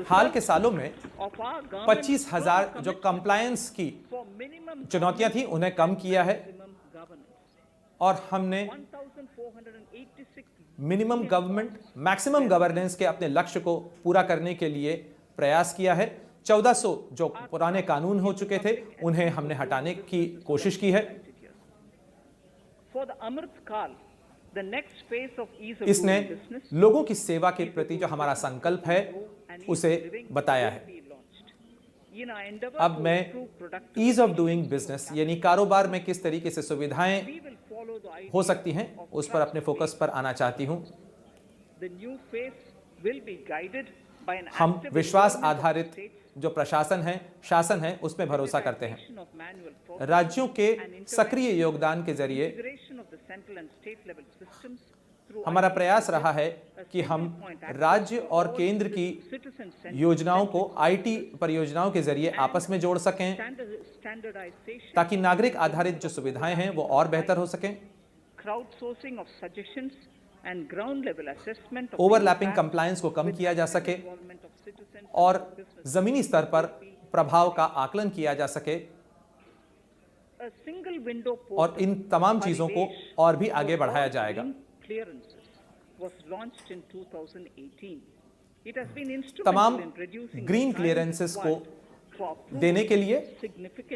हाल के सालों में 25,000 जो कंप्लायंस की चुनौतियां थी उन्हें कम किया है और हमने मिनिमम गवर्नमेंट मैक्सिमम गवर्नेंस के अपने लक्ष्य को पूरा करने के लिए प्रयास किया है। 1400 जो पुराने कानून हो चुके थे उन्हें हमने हटाने की कोशिश की है। इसने लोगों की सेवा के प्रति जो हमारा संकल्प है उसे बताया है। अब मैं ईज ऑफ डूइंग बिजनेस यानी कारोबार में किस तरीके से सुविधाएं हो सकती हैं उस पर अपने फोकस पर आना चाहती हूं। हम विश्वास आधारित जो प्रशासन है, शासन है, उसमें भरोसा करते हैं। राज्यों के सक्रिय योगदान के जरिए हमारा प्रयास रहा है कि हम राज्य और केंद्र की योजनाओं को आईटी परियोजनाओं के जरिए आपस में जोड़ सकें ताकि नागरिक आधारित जो सुविधाएं हैं वो और बेहतर हो सकें। ओवरलैपिंग कंप्लायंस को कम किया जा सके और जमीनी स्तर पर प्रभाव का आकलन किया जा सके और इन तमाम चीजों को और भी आगे बढ़ाया जाएगा। तमाम ग्रीन क्लियरेंसेस को देने के लिए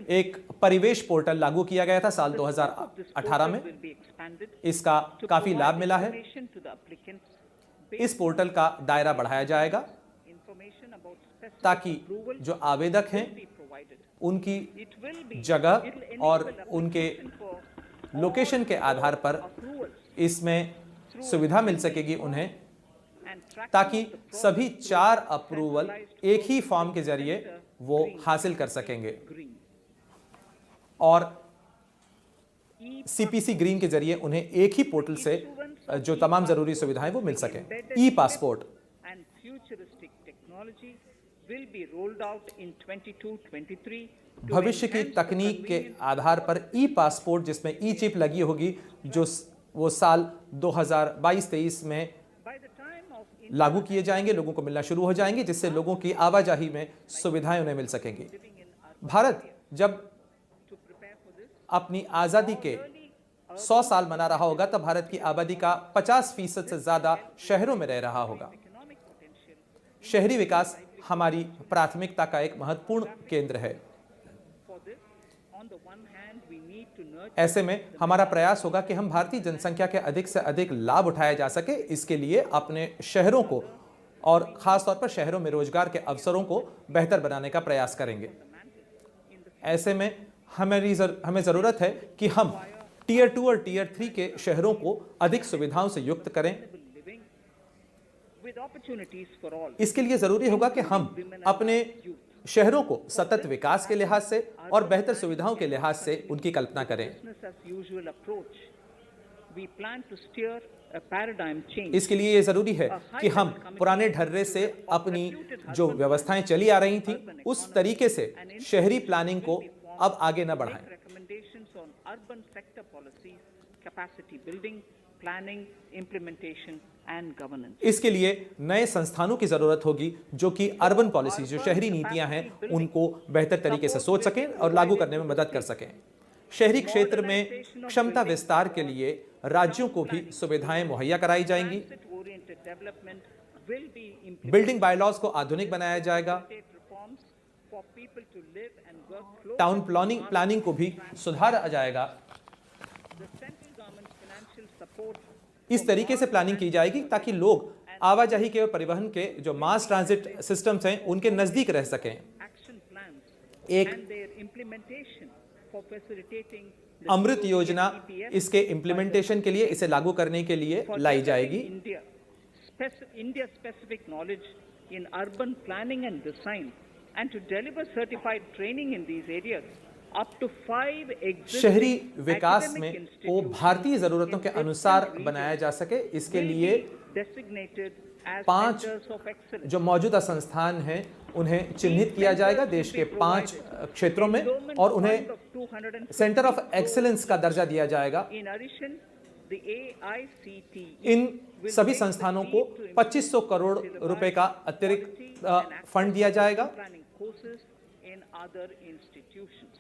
एक परिवेश पोर्टल लागू किया गया था साल 2018 में। इसका काफी लाभ मिला है। इस पोर्टल का दायरा बढ़ाया जाएगा ताकि जो आवेदक हैं उनकी जगह और उनके लोकेशन के आधार पर इसमें सुविधा मिल सकेगी उन्हें, ताकि सभी 4 अप्रूवल एक ही फॉर्म के जरिए वो हासिल कर सकेंगे और सीपीसी ग्रीन के जरिए उन्हें एक ही पोर्टल से जो तमाम जरूरी सुविधाएं वो मिल सकें। ई पासपोर्ट भविष्य की तकनीक के आधार पर ई पासपोर्ट जिसमें ई चिप लगी होगी जो वो साल 2022-23 में लागू किए जाएंगे, लोगों को मिलना शुरू हो जाएंगे, जिससे लोगों की आवाजाही में सुविधाएं उन्हें मिल सकेंगी। भारत जब अपनी आजादी के 100 साल मना रहा होगा तब भारत की आबादी का 50% से ज्यादा शहरों में रह रहा होगा। शहरी विकास हमारी प्राथमिकता का एक महत्वपूर्ण केंद्र है। ऐसे में हमारा प्रयास होगा कि हम भारतीय जनसंख्या के अधिक से अधिक लाभ उठाया जा सके। इसके लिए अपने शहरों को और खास तौर पर शहरों में रोजगार के अवसरों को बेहतर बनाने का प्रयास करेंगे। ऐसे में हमें जरूरत है कि हम टियर 2 और टियर 3 के शहरों को अधिक सुविधाओं से युक्त करें। इसके लिए जरूरी होगा कि हम अपने शहरों को सतत विकास के लिहाज से और बेहतर सुविधाओं के लिहाज से उनकी कल्पना करें। इसके लिए यह जरूरी है कि हम पुराने ढर्रे से अपनी जो व्यवस्थाएं चली आ रही थी उस तरीके से शहरी प्लानिंग को अब आगे न बढ़ाएं। इसके लिए नए संस्थानों की जरूरत होगी जो कि अर्बन पॉलिसी, जो शहरी नीतियां हैं, उनको बेहतर तरीके से सोच सकें और लागू करने में मदद कर सकें। शहरी क्षेत्र में क्षमता विस्तार के लिए राज्यों को भी सुविधाएं मुहैया कराई जाएंगी। बिल्डिंग बायलॉज को आधुनिक बनाया जाएगा। टाउन प्लानिंग को भी सुधारा जाएगा। इस तरीके से प्लानिंग की जाएगी ताकि लोग आवाजाही के और परिवहन के जो मास ट्रांजिट सिस्टम्स हैं उनके नजदीक रह सकें। एक अमृत योजना इसके इम्प्लीमेंटेशन के लिए, इसे लागू करने के लिए लाई जाएगी। India specific knowledge in urban planning and design and to deliver certified training in these areas up to 5 शहरी विकास में वो भारतीय जरूरतों के अनुसार बनाया जा सके, इसके लिए 5 जो मौजूदा संस्थान हैं उन्हें चिन्हित किया जाएगा देश के 5 क्षेत्रों में और उन्हें सेंटर ऑफ एक्सीलेंस का दर्जा दिया जाएगा। इन सभी संस्थानों को 2500 करोड़ रुपए का अतिरिक्त फंड दिया जाएगा planning courses in other institutions.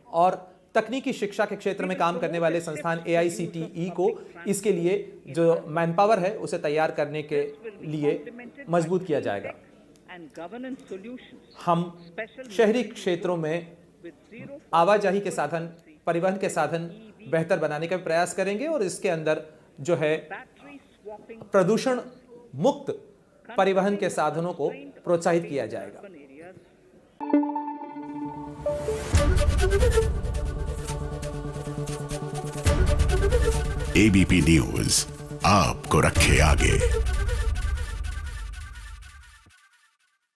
और तकनीकी शिक्षा के क्षेत्र में काम करने वाले संस्थान AICTE को इसके लिए जो मैन पावर है उसे तैयार करने के लिए मजबूत किया जाएगा। And governance solutions हम शहरी क्षेत्रों में with zero आवाजाही के साधन, परिवहन के साधन बेहतर बनाने का प्रयास करेंगे और इसके अंदर जो है battery swapping प्रदूषण मुक्त परिवहन के साधनों को प्रोत्साहित किया जाएगा। urban areas. ABP न्यूज आपको रखे आगे।